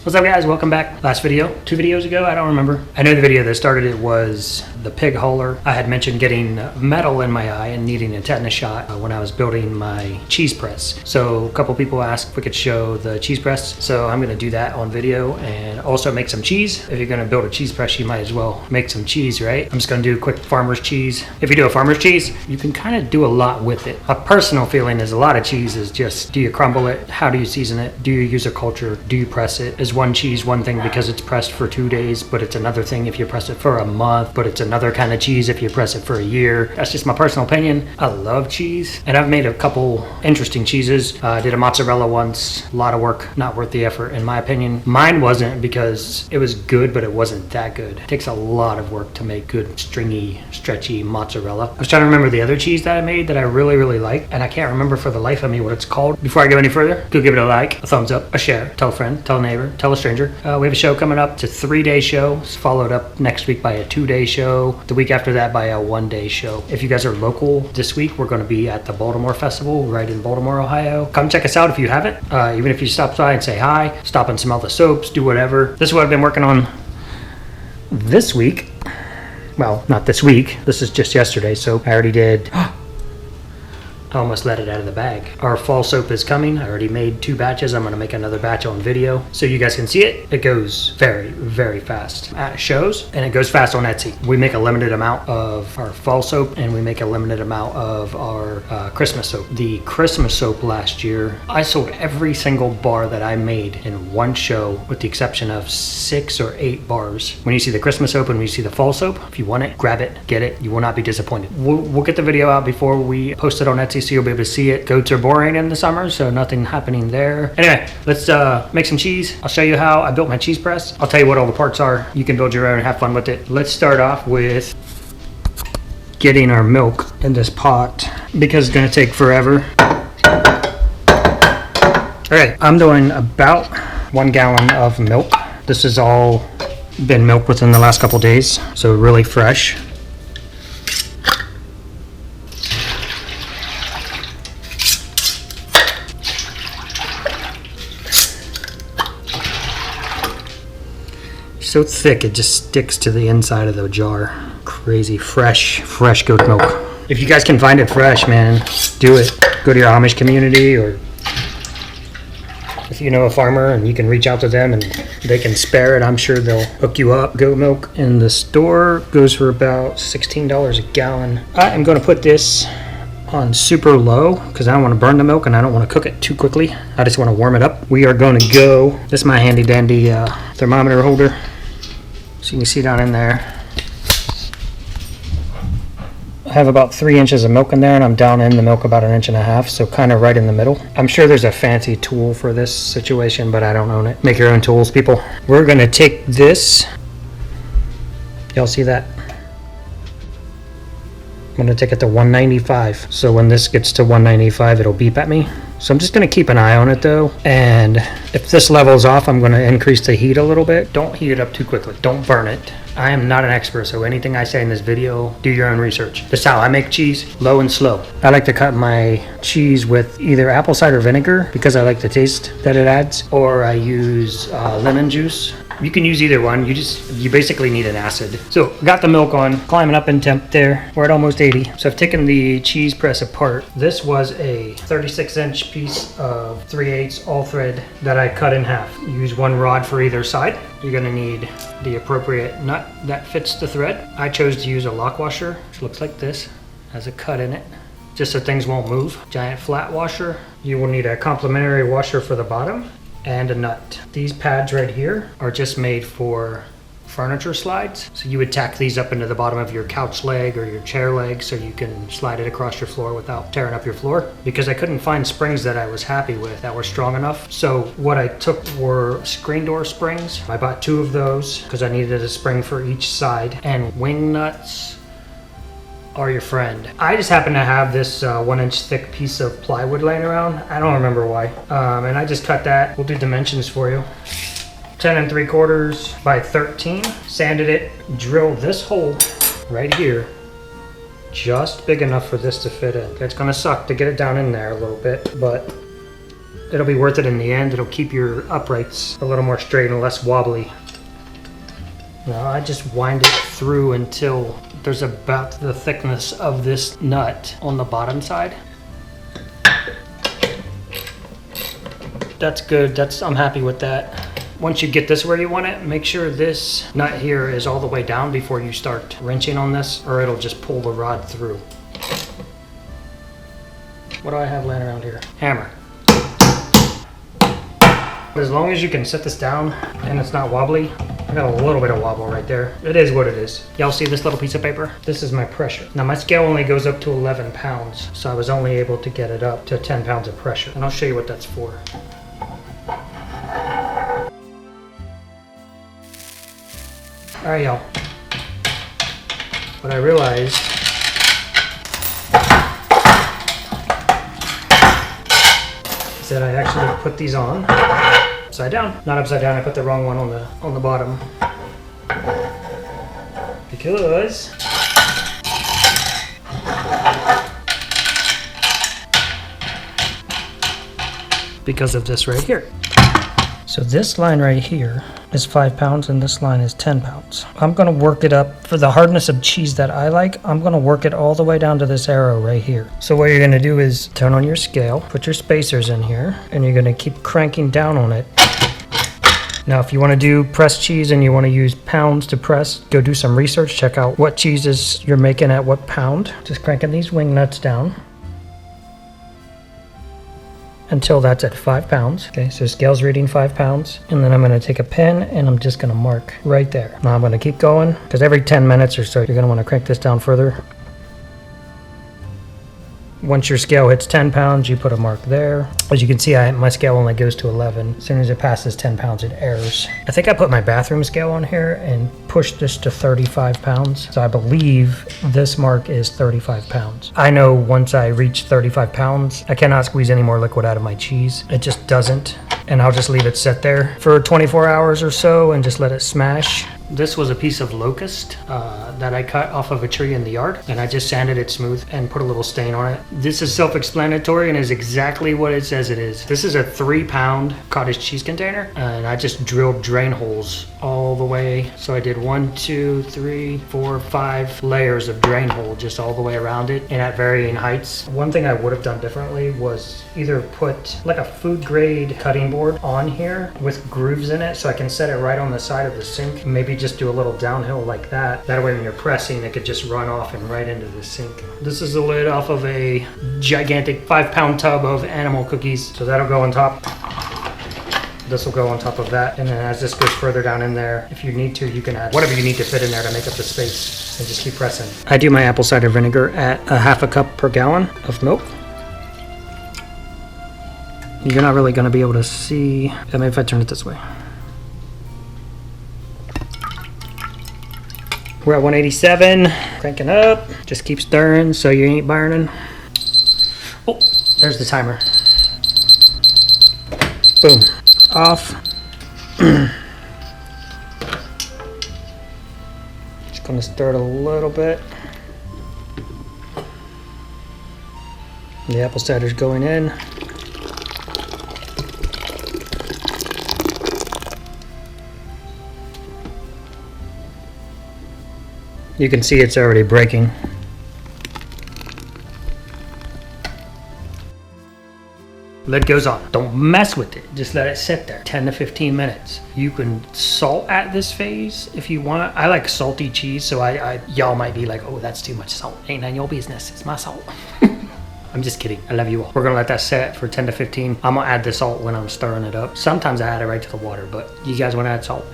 What's up guys, welcome back. Last video, 2 videos ago, I don't remember. I know the video that started it was the pig hauler. I had mentioned getting metal in my eye and needing a tetanus shot when I was building my cheese press. So a couple people asked if we could show the cheese press. So I'm gonna do that on video and also make some cheese. If you're gonna build a cheese press, you might as well make some cheese, right? I'm just gonna do a quick farmer's cheese. If you do a farmer's cheese, you can kind of do a lot with it. A personal feeling is a lot of cheese is just, do you crumble it? How do you season it? Do you use a culture? Do you press it? Is one cheese one thing because it's pressed for 2 days, but it's another thing if you press it for a month, but it's another kind of cheese if you press it for a year. That's just my personal opinion. I love cheese and I've made a couple interesting cheeses. I did a mozzarella once, a lot of work, not worth the effort in my opinion. Mine wasn't because it was good, but it wasn't that good. It takes a lot of work to make good, stringy, stretchy mozzarella. I was trying to remember the other cheese that I made that I really like, and I can't remember for the life of me what it's called. Before I go any further, go give it a like, a thumbs up, a share, tell a friend, tell a neighbor, tell a stranger. We have a show coming up. It's a 3-day show. It's followed up next week by a 2-day show. The week after that by a 1-day show. If you guys are local this week, we're going to be at the Baltimore Festival right in Baltimore, Ohio. Come check us out if you haven't. Even if you stop by and say hi, stop and smell the soaps, do whatever. This is what I've been working on this week. Well, not this week. This is just yesterday. So I already did... I almost let it out of the bag. Our fall soap is coming. I already made 2 batches. I'm gonna make another batch on video so you guys can see it. It goes very fast at shows, and it goes fast on Etsy. We make a limited amount of our fall soap and we make a limited amount of our Christmas soap. The Christmas soap last year, I sold every single bar that I made in one show with the exception of 6 or 8 bars. When you see the Christmas soap and when you see the fall soap, if you want it, grab it, get it. You will not be disappointed. We'll get the video out before we post it on Etsy, so you'll be able to see it. Goats are boring in the summer, so nothing happening there. Anyway, let's make some cheese. I'll show you how I built my cheese press. I'll tell you what all the parts are. You can build your own and have fun with it. Let's start off with getting our milk in this pot because it's gonna take forever. Okay, I'm doing about 1 gallon of milk. This has all been milked within the last couple days, so really fresh. So thick it just sticks to the inside of the jar. Crazy fresh goat milk. If you guys can find it fresh, man, do it. Go to your Amish community, or if you know a farmer and you can reach out to them and they can spare it, I'm sure they'll hook you up. Goat milk in the store goes for about $16 a gallon. I am going to put this on super low because I don't want to burn the milk and I don't want to cook it too quickly. I just want to warm it up. We are going to go, this is my handy dandy thermometer holder. So you can see down in there, I have about 3 inches of milk in there and I'm down in the milk about 1.5 inches, so kind of right in the middle. I'm sure there's a fancy tool for this situation, but I don't own it. Make your own tools, people. We're gonna take this, y'all see that? I'm gonna take it to 195. So when this gets to 195, it'll beep at me. So I'm just gonna keep an eye on it though. And if this level's off, I'm gonna increase the heat a little bit. Don't heat it up too quickly. Don't burn it. I am not an expert, so anything I say in this video, do your own research. This is how I make cheese, low and slow. I like to cut my cheese with either apple cider vinegar because I like the taste that it adds, or I use lemon juice. You can use either one. You basically need an acid. So got the milk on, climbing up in temp there. We're at almost 80. So I've taken the cheese press apart. This was a 36-inch piece of 3/8 all thread that I cut in half. Use 1 rod for either side. You're gonna need the appropriate nut that fits the thread. I chose to use a lock washer, which looks like this, has a cut in it, just so things won't move. Giant flat washer. You will need a complementary washer for the bottom and a nut. These pads right here are just made for furniture slides. So you would tack these up into the bottom of your couch leg or your chair leg so you can slide it across your floor without tearing up your floor. Because I couldn't find springs that I was happy with that were strong enough. So what I took were screen door springs. I bought 2 of those because I needed a spring for each side, and wing nuts. are your friend. I just happen to have this 1-inch thick piece of plywood laying around. I don't remember why. And I just cut that. We'll do dimensions for you. 10 3/4 by 13. Sanded it, drilled this hole right here. Just big enough for this to fit in. It's gonna suck to get it down in there a little bit, but it'll be worth it in the end. It'll keep your uprights a little more straight and less wobbly. Now I just wind it through until there's about the thickness of this nut on the bottom side. That's good, I'm happy with that. Once you get this where you want it, make sure this nut here is all the way down before you start wrenching on this, or it'll just pull the rod through. What do I have laying around here? Hammer. As long as you can set this down and it's not wobbly, I got a little bit of wobble right there. It is what it is. Y'all see this little piece of paper? This is my pressure. Now my scale only goes up to 11 pounds, so I was only able to get it up to 10 pounds of pressure. And I'll show you what that's for. All right, y'all. What I realized is that I actually put these on upside down. Not upside down, I put the wrong one on the bottom. Because of this right here. So this line right here is 5 pounds and this line is 10 pounds. I'm gonna work it up for the hardness of cheese that I like. I'm gonna work it all the way down to this arrow right here. So what you're gonna do is turn on your scale, put your spacers in here, and you're gonna keep cranking down on it. Now, if you wanna do pressed cheese and you wanna use pounds to press, go do some research, check out what cheeses you're making at what pound. Just cranking these wing nuts down until that's at 5 pounds. Okay, so scale's reading 5 pounds. And then I'm gonna take a pen and I'm just gonna mark right there. Now I'm gonna keep going, because every 10 minutes or so, you're gonna wanna crank this down further. Once your scale hits 10 pounds, you put a mark there. As you can see, my scale only goes to 11. As soon as it passes 10 pounds, it errors. I think I put my bathroom scale on here and pushed this to 35 pounds. So I believe this mark is 35 pounds. I know once I reach 35 pounds, I cannot squeeze any more liquid out of my cheese. It just doesn't. And I'll just leave it sit there for 24 hours or so and just let it smash. This was a piece of locust that I cut off of a tree in the yard, and I just sanded it smooth and put a little stain on it. This is self-explanatory and is exactly what it says it is. This is a 3-pound cottage cheese container, and I just drilled drain holes all the way. So I did 1, 2, 3, 4, 5 layers of drain hole just all the way around it and at varying heights. One thing I would have done differently was either put like a food grade cutting board on here with grooves in it so I can set it right on the side of the sink. Maybe just do a little downhill like that. That way when you're pressing, it could just run off and right into the sink. This is the lid off of a gigantic 5-pound tub of animal cookies. So that'll go on top. This will go on top of that. And then as this goes further down in there, if you need to, you can add whatever you need to fit in there to make up the space and just keep pressing. I do my apple cider vinegar at a 1/2 cup per gallon of milk. You're not really gonna be able to see. Maybe if I turn it this way. We're at 187, cranking up. Just keep stirring so you ain't burning. Oh, there's the timer. Boom, off. Just gonna stir it a little bit. The apple cider's going in. You can see it's already breaking. Lid goes on. Don't mess with it. Just let it sit there 10 to 15 minutes. You can salt at this phase if you want. I like salty cheese, so y'all might be like, oh, that's too much salt. Ain't none your business. It's my salt. I'm just kidding. I love you all. We're gonna let that set for 10 to 15. I'm gonna add the salt when I'm stirring it up. Sometimes I add it right to the water, but you guys wanna add salt?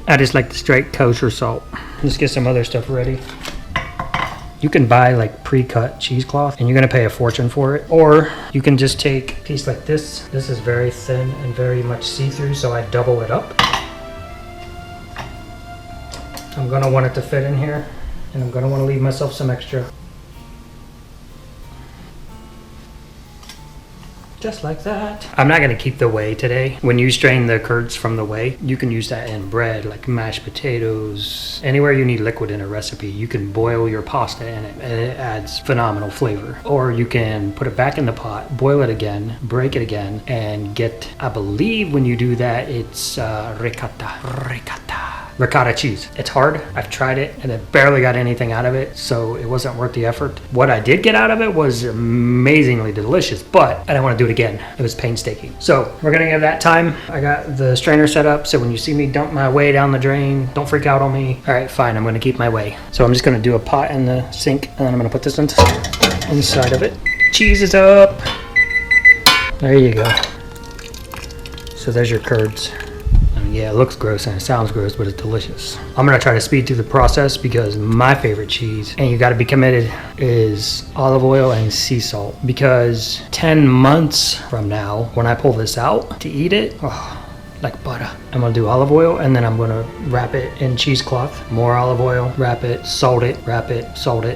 I just like the straight kosher salt. Let's get some other stuff ready. You can buy like pre-cut cheesecloth and you're gonna pay a fortune for it. Or you can just take a piece like this. This is very thin and very much see-through, so I double it up. I'm gonna want it to fit in here, and I'm gonna want to leave myself some extra. Just like that. I'm not gonna keep the whey today. When you strain the curds from the whey, you can use that in bread, like mashed potatoes. Anywhere you need liquid in a recipe, you can boil your pasta in it, and it adds phenomenal flavor. Or you can put it back in the pot, boil it again, break it again, and get, I believe when you do that, it's ricotta cheese. It's hard. I've tried it and it barely got anything out of it, so it wasn't worth the effort. What I did get out of it was amazingly delicious, but I don't want to do it again. It was painstaking. So we're gonna give that time. I got the strainer set up, so when you see me dump my whey down the drain, don't freak out on me. All right, fine, I'm gonna keep my whey. So I'm just gonna do a pot in the sink, and then I'm gonna put this inside of it. Cheese is up. There you go. So there's your curds. Yeah, it looks gross and it sounds gross, but it's delicious. I'm gonna try to speed through the process because my favorite cheese, and you gotta be committed, is olive oil and sea salt. Because 10 months from now, when I pull this out to eat it, oh, like butter. I'm gonna do olive oil, and then I'm gonna wrap it in cheesecloth. More olive oil, wrap it, salt it,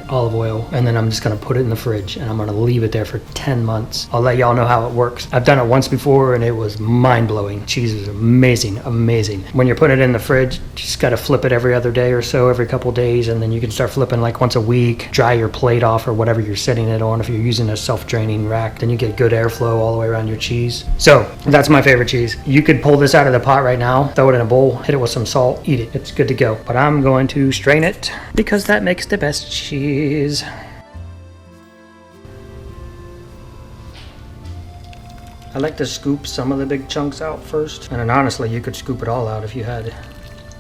olive oil, and then I'm just gonna put it in the fridge, and I'm gonna leave it there for 10 months. I'll let y'all know how it works. I've done it once before, and it was mind-blowing. Cheese is amazing, amazing. When you're putting it in the fridge, you just gotta flip it every other day or so, every couple days, and then you can start flipping like once a week. Dry your plate off or whatever you're setting it on. If you're using a self-draining rack, then you get good airflow all the way around your cheese. So that's my favorite cheese. You could pull this out of the pot right now, throw it in a bowl, hit it with some salt, eat it. It's good to go. But I'm going to strain it because that makes the best cheese. I like to scoop some of the big chunks out first. And then honestly, you could scoop it all out if you had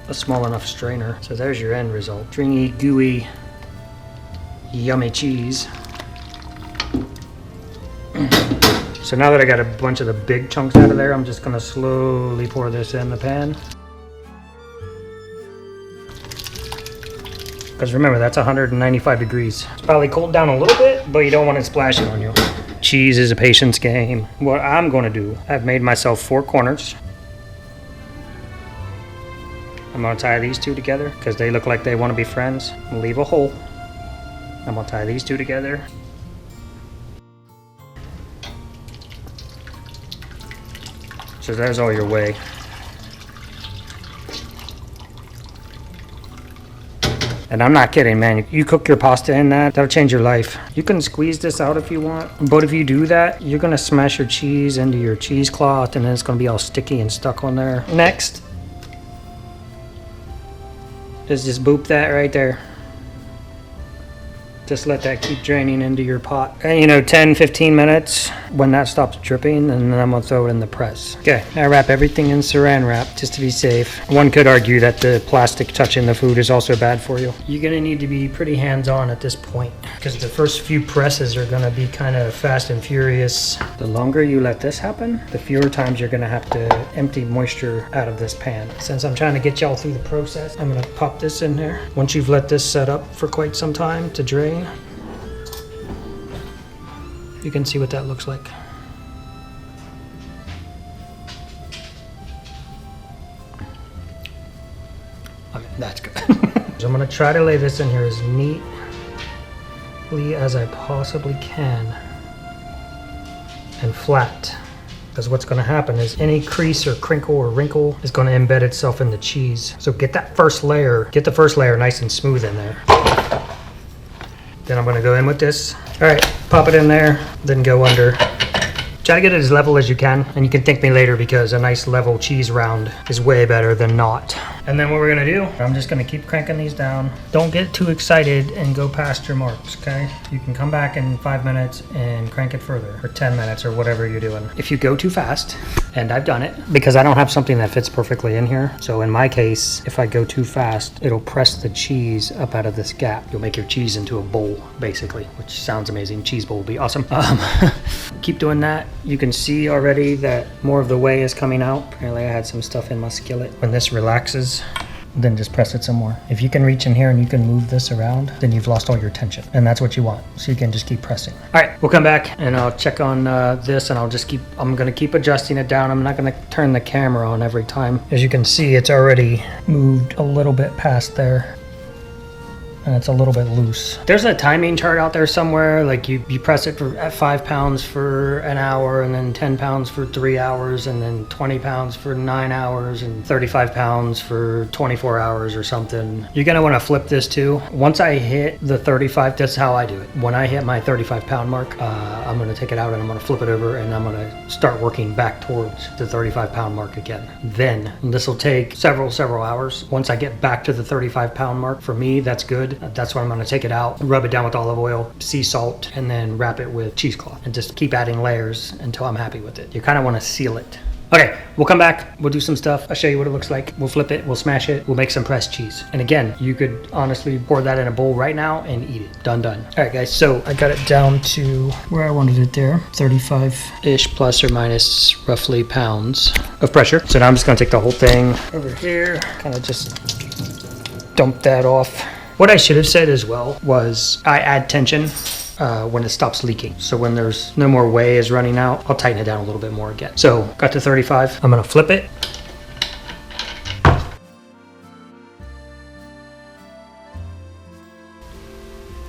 a small enough strainer. So there's your end result. Stringy, gooey, yummy cheese. So now that I got a bunch of the big chunks out of there, I'm just gonna slowly pour this in the pan. Because remember, that's 195 degrees. It's probably cooled down a little bit, but you don't want it splashing on you. Cheese is a patience game. What I'm gonna do, I've made myself 4 corners. I'm gonna tie these 2 together because they look like they wanna be friends. I'm gonna leave a hole. I'm gonna tie these 2 together. So there's all your whey. And I'm not kidding, man. You cook your pasta in that, that'll change your life. You can squeeze this out if you want, but if you do that, you're gonna smash your cheese into your cheesecloth, and then it's gonna be all sticky and stuck on there. Next is just boop that right there. Just let that keep draining into your pot. And 10-15 minutes, when that stops dripping, and then I'm gonna throw it in the press. Okay, I wrap everything in saran wrap just to be safe. One could argue that the plastic touching the food is also bad for you. You're gonna need to be pretty hands-on at this point because the first few presses are gonna be kind of fast and furious. The longer you let this happen, the fewer times you're gonna have to empty moisture out of this pan. Since I'm trying to get y'all through the process, I'm gonna pop this in there. Once you've let this set up for quite some time to drain, you can see what that looks like. I mean, that's good. So I'm gonna try to lay this in here as neatly as I possibly can and flat. Because what's gonna happen is any crease or crinkle or wrinkle is gonna embed itself in the cheese. So get the first layer nice and smooth in there. Then I'm gonna go in with this. All right, pop it in there, then go under. Try to get it as level as you can, and you can thank me later because a nice level cheese round is way better than not. And then what we're gonna do, I'm just gonna keep cranking these down. Don't get too excited and go past your marks, okay? You can come back in 5 minutes and crank it further, or 10 minutes, or whatever you're doing. If you go too fast, and I've done it, because I don't have something that fits perfectly in here, so in my case, if I go too fast, it'll press the cheese up out of this gap. You'll make your cheese into a bowl, basically, which sounds amazing. Cheese bowl would be awesome. Keep doing that. You can see already that more of the whey is coming out. Apparently I had some stuff in my skillet. When this relaxes, then just press it some more. If you can reach in here and you can move this around, then you've lost all your tension, and that's what you want. So you can just keep pressing. All right, we'll come back and I'll check on this, and I'm gonna keep adjusting it down. I'm not gonna turn the camera on every time. As you can see, it's already moved a little bit past there, and it's a little bit loose. There's a timing chart out there somewhere, like you press it at 5 pounds for an hour, and then 10 pounds for 3 hours, and then 20 pounds for 9 hours, and 35 pounds for 24 hours or something. You're gonna wanna flip this too. Once I hit the 35, that's how I do it. When I hit my 35 pound mark, I'm gonna take it out and I'm gonna flip it over, and I'm gonna start working back towards the 35 pound mark again. Then this will take several hours. Once I get back to the 35 pound mark, for me, that's good. That's when I'm going to take it out, rub it down with olive oil, sea salt, and then wrap it with cheesecloth, and just keep adding layers until I'm happy with it. You kind of want to seal it. Okay, we'll come back, we'll do some stuff, I'll show you what it looks like, we'll flip it, we'll smash it, we'll make some pressed cheese. And again, you could honestly pour that in a bowl right now and eat it. Done. All right guys, so I got it down to where I wanted it there, 35-ish plus or minus roughly pounds of pressure. So now I'm just gonna take the whole thing over here, kind of just dump that off. What I should have said as well was I add tension when it stops leaking. So when there's no more whey is running out, I'll tighten it down a little bit more again. So got to 35, I'm gonna flip it.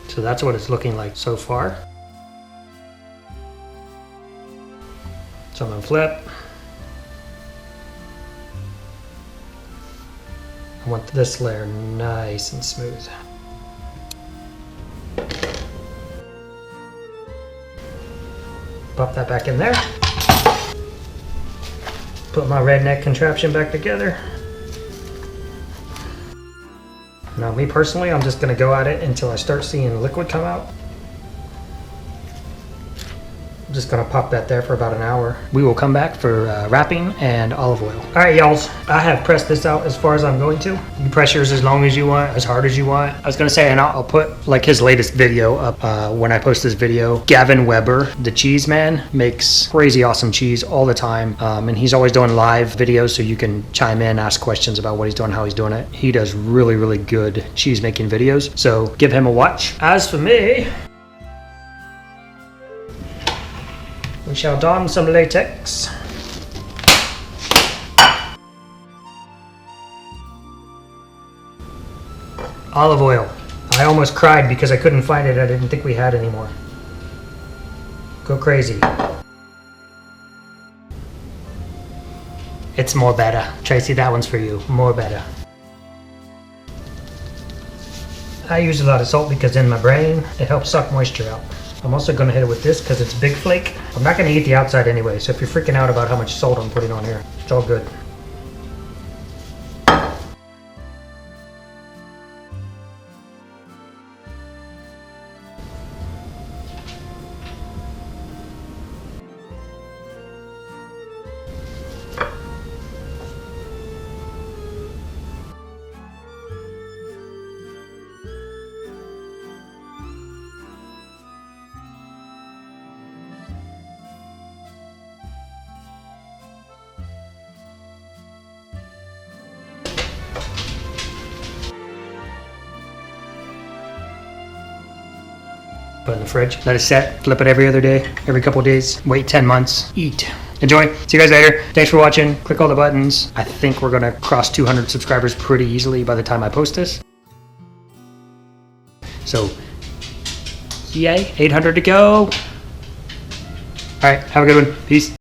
So that's what it's looking like so far. So I'm gonna flip. I want this layer nice and smooth. Pop that back in there. Put my redneck contraption back together. Now me personally, I'm just gonna go at it until I start seeing liquid come out. I'm just gonna pop that there for about an hour. We will come back for wrapping and olive oil. All right, y'all. I have pressed this out as far as I'm going to. You press yours as long as you want, as hard as you want. I was gonna say, and I'll put like his latest video up when I post this video. Gavin Weber, the cheese man, makes crazy awesome cheese all the time. And he's always doing live videos, so you can chime in, ask questions about what he's doing, how he's doing it. He does really, really good cheese making videos. So give him a watch. As for me, we shall don some latex. Olive oil. I almost cried because I couldn't find it. I didn't think we had any more. Go crazy. It's more better. Tracy, that one's for you. More better. I use a lot of salt because in my brain, it helps suck moisture out. I'm also gonna hit it with this because it's big flake. I'm not gonna eat the outside anyway, so if you're freaking out about how much salt I'm putting on here, it's all good. Put it in the fridge, let it set, flip it every other day, every couple of days, wait 10 months, eat. Enjoy. See you guys later. Thanks for watching. Click all the buttons. I think we're gonna cross 200 subscribers pretty easily by the time I post this. So, yay, 800 to go. All right, have a good one. Peace.